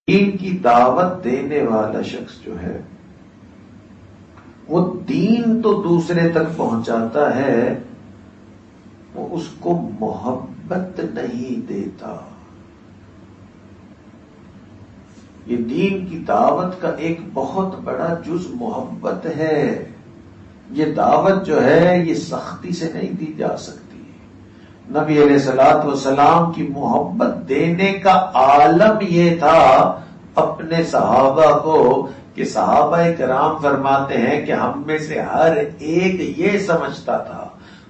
دین کی دعوت دینے والا شخص جو ہے وہ دین تو دوسرے تک پہنچاتا ہے، وہ اس کو محبت نہیں دیتا۔ یہ دین کی دعوت کا ایک بہت بڑا جز محبت ہے۔ یہ دعوت جو ہے یہ سختی سے نہیں دی جا سکتی۔ نبی علیہ الصلوۃ والسلام کی محبت دینے کا عالم یہ تھا اپنے صحابہ کو کہ صحابہ کرام فرماتے ہیں کہ ہم میں سے ہر ایک یہ سمجھتا تھا،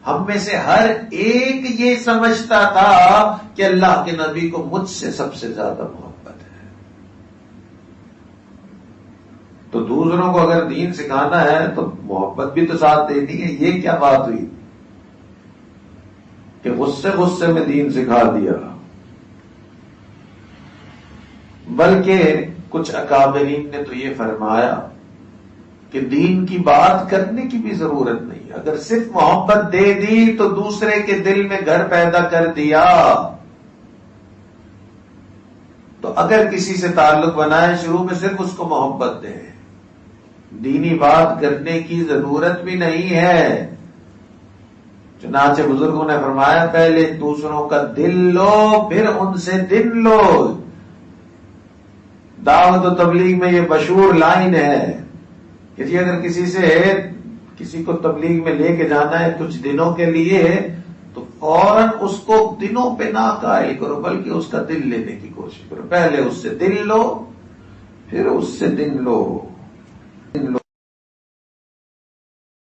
ہم میں سے ہر ایک یہ سمجھتا تھا کہ اللہ کے نبی کو مجھ سے سب سے زیادہ محبت ہے۔ تو دوسروں کو اگر دین سکھانا ہے تو محبت بھی تو ساتھ دینی ہے۔ یہ کیا بات ہوئی کہ غصے میں دین سکھا دیا؟ بلکہ کچھ اکابرین نے تو یہ فرمایا کہ دین کی بات کرنے کی بھی ضرورت نہیں، اگر صرف محبت دے دی تو دوسرے کے دل میں گھر پیدا کر دیا۔ تو اگر کسی سے تعلق بنائے شروع میں صرف اس کو محبت دیں، دینی بات کرنے کی ضرورت بھی نہیں ہے۔ چنانچہ بزرگوں نے فرمایا پہلے دوسروں کا دل لو پھر ان سے دل لو۔ دعوت و تبلیغ میں یہ مشہور لائن ہے کہ جی اگر کسی کو تبلیغ میں لے کے جانا ہے کچھ دنوں کے لیے تو فوراً اس کو دنوں پہ نہ قائل کرو بلکہ اس کا دل لینے کی کوشش کرو۔ پہلے اس سے دل لو پھر اس سے دل لو۔